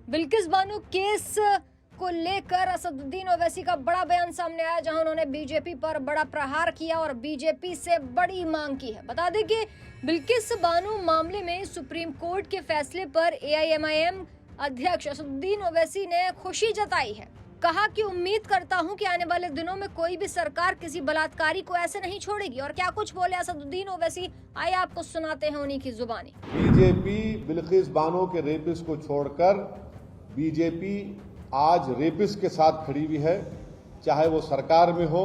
Bilkis Bano case को लेकर असदुद्दीन ओवैसी का बड़ा बयान सामने आया, जहां उन्होंने बीजेपी पर बड़ा प्रहार किया और बीजेपी से बड़ी मांग की है। बता दें कि बिल्किस बानो मामले में सुप्रीम कोर्ट के फैसले पर एआईएमआईएम अध्यक्ष असदुद्दीन ओवैसी ने खुशी जताई है। कहा कि उम्मीद करता हूं कि आने वाले दिनों में कोई भी सरकार किसी बलात्कारी को ऐसे नहीं छोड़ेगी। और क्या कुछ बोले असदुद्दीन ओवैसी, आइए आपको सुनाते हैं उन्हीं की जुबानी। बीजेपी बिल्किस बानो के रेपिस्ट को छोड़कर बीजेपी आज रेपिस्ट के साथ खड़ी हुई है, चाहे वो सरकार में हो,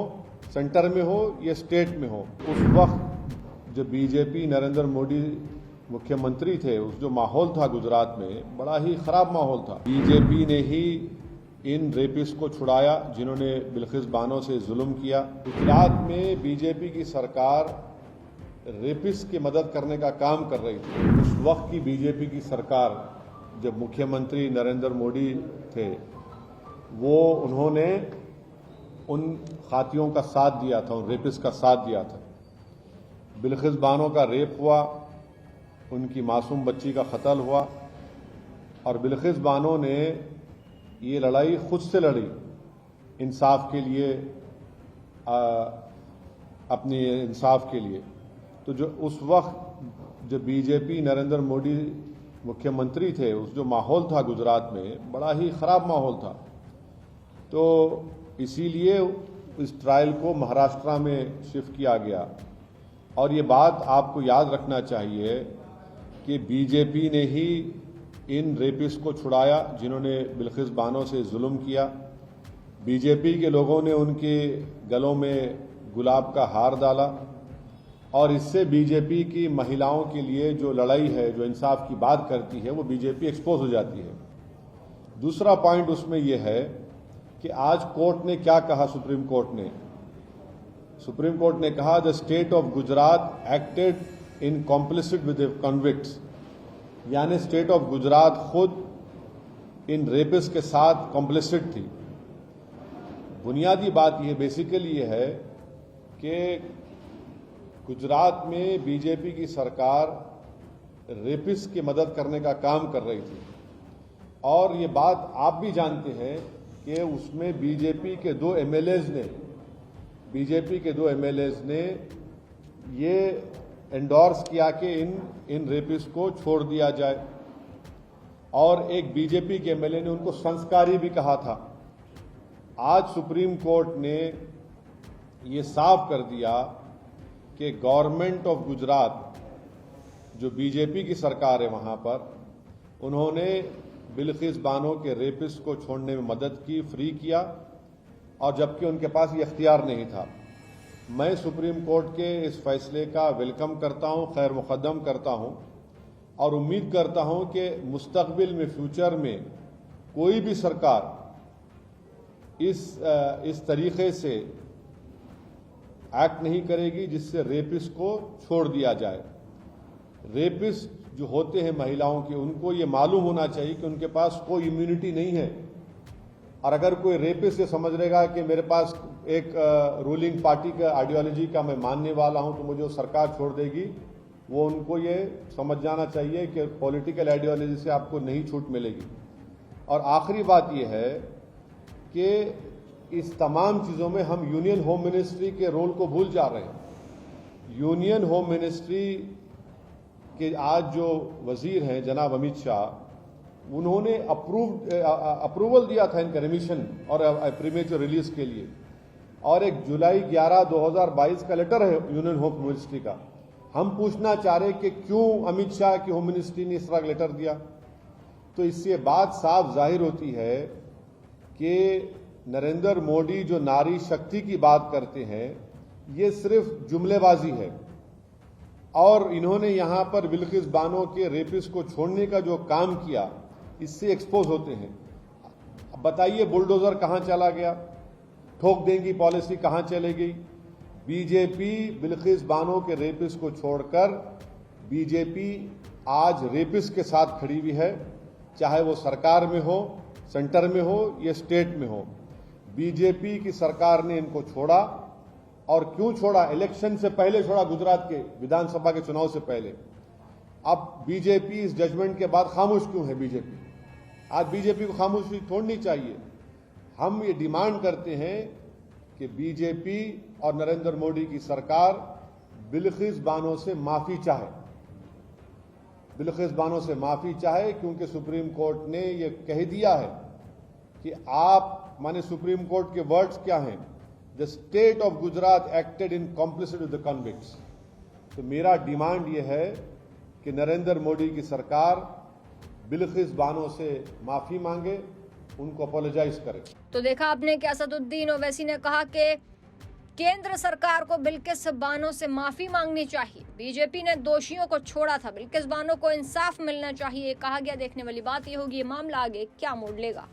सेंटर में हो या स्टेट में हो। उस वक्त जो बीजेपी नरेंद्र मोदी मुख्यमंत्री थे, उस जो माहौल था गुजरात में, बड़ा ही खराब माहौल था। बीजेपी ने ही इन रेपिस्ट को छुड़ाया जिन्होंने बिल्किस बानो से जुल्म किया। गुजरात में बीजेपी की सरकार रेपिस्ट की मदद करने का काम कर रही थी। उस वक्त की बीजेपी की सरकार, जब मुख्यमंत्री नरेंद्र मोदी थे, उन्होंने उन खातियों का साथ दिया था, उन रेपिस्ट का साथ दिया था। बिल्किस बानो का रेप हुआ, उनकी मासूम बच्ची का कत्ल हुआ और बिल्किस बानो ने ये लड़ाई खुद से लड़ी इंसाफ के लिए, अपने इंसाफ के लिए। तो जो उस वक्त जो बीजेपी नरेंद्र मोदी मुख्यमंत्री थे, उस जो माहौल था गुजरात में, बड़ा ही खराब माहौल था। तो इसीलिए इस ट्रायल को महाराष्ट्र में शिफ्ट किया गया। और ये बात आपको याद रखना चाहिए कि बीजेपी ने ही इन रेपिस्ट को छुड़ाया जिन्होंने बिल्किस बानो से जुल्म किया। बीजेपी के लोगों ने उनके गलों में गुलाब का हार डाला और इससे बीजेपी की महिलाओं के लिए जो लड़ाई है, जो इंसाफ की बात करती है, वो बीजेपी एक्सपोज हो जाती है। दूसरा पॉइंट उसमें यह है कि आज कोर्ट ने क्या कहा, सुप्रीम कोर्ट ने कहा the state of Gujarat acted in complicit with the convicts, यानी स्टेट ऑफ गुजरात खुद इन रेपिस्ट के साथ कॉम्प्लिसिट थी। बुनियादी बात यह बेसिकली ये है कि गुजरात में बीजेपी की सरकार रेपिस्ट की मदद करने का काम कर रही थी। और ये बात आप भी जानते हैं कि उसमें बीजेपी के दो एमएलएज ने ये एंडोर्स किया कि इन रेपिस्ट को छोड़ दिया जाए। और एक बीजेपी के एमएलए ने उनको संस्कारी भी कहा था। आज सुप्रीम कोर्ट ने ये साफ कर दिया कि गवर्नमेंट ऑफ गुजरात, जो बीजेपी की सरकार है वहां पर, उन्होंने बिल्किस बानो के रेपिस्ट को छोड़ने में मदद की, फ्री किया, और जबकि उनके पास ये इख्तियार नहीं था। मैं सुप्रीम कोर्ट के इस फैसले का वेलकम करता हूं, खैर मुकद्दम करता हूं और उम्मीद करता हूं कि मुस्तकबिल में, फ्यूचर में कोई भी सरकार इस तरीके से एक्ट नहीं करेगी जिससे रेपिस्ट को छोड़ दिया जाए। रेपिस्ट जो होते हैं महिलाओं के, उनको ये मालूम होना चाहिए कि उनके पास कोई इम्यूनिटी नहीं है। और अगर कोई रेपिस्ट ये समझ लेगा कि मेरे पास एक रूलिंग पार्टी का आइडियोलॉजी का मैं मानने वाला हूं तो मुझे सरकार छोड़ देगी, वो उनको ये समझ जाना चाहिए कि पॉलिटिकल आइडियोलॉजी से आपको नहीं छूट मिलेगी। और आखिरी बात यह है कि इस तमाम चीज़ों में हम यूनियन होम मिनिस्ट्री के रोल को भूल जा रहे हैं। यूनियन होम मिनिस्ट्री के आज जो वजीर हैं जनाब अमित शाह, उन्होंने अप्रूवल दिया था इनका रिमिशन और प्रीमेच्योर रिलीज के लिए। और एक जुलाई 11, 2022 का लेटर है यूनियन होम मिनिस्ट्री का। हम पूछना चाह रहे कि क्यों अमित शाह की होम मिनिस्ट्री ने इस तरह लेटर दिया। तो इससे बात साफ जाहिर होती है कि नरेंद्र मोदी जो नारी शक्ति की बात करते हैं, ये सिर्फ जुमलेबाजी है। और इन्होंने यहां पर बिल्किस बानो के रेपिस्ट को छोड़ने का जो काम किया, इससे एक्सपोज होते हैं। अब बताइए बुलडोजर कहां चला गया, ठोक देंगी पॉलिसी कहां चले गई। बीजेपी बिल्किस बानो के रेपिस्ट को छोड़कर बीजेपी आज रेपिस्ट के साथ खड़ी हुई है, चाहे वो सरकार में हो, सेंटर में हो या स्टेट में हो। बीजेपी की सरकार ने इनको छोड़ा। और क्यों छोड़ा? इलेक्शन से पहले छोड़ा, गुजरात के विधानसभा के चुनाव से पहले। अब बीजेपी इस जजमेंट के बाद खामोश क्यों है? बीजेपी आज बीजेपी को खामोशी छोड़नी चाहिए। हम ये डिमांड करते हैं कि बीजेपी और नरेंद्र मोदी की सरकार बिल्किस बानो से माफी चाहे, बिल्किस बानो से माफी चाहे, क्योंकि सुप्रीम कोर्ट ने ये कह दिया है कि आप, माने सुप्रीम कोर्ट के वर्ड्स क्या हैं, the state of Gujarat acted in complicity with the convicts. तो मेरा डिमांड ये है कि नरेंद्र मोदी की सरकार बिल्किस बानो से माफी मांगे, उनको अपोलोजाइज करे। तो देखा आपने कि असदुद्दीन ओवैसी ने कहा कि केंद्र सरकार को बिल्किस बानो से माफी मांगनी चाहिए। बीजेपी ने दोषियों को छोड़ा था, बिल्किस बानो को इंसाफ मिलना चाहिए, कहा गया। देखने वाली बात ये होगी ये मामला आगे क्या मोड़ लेगा।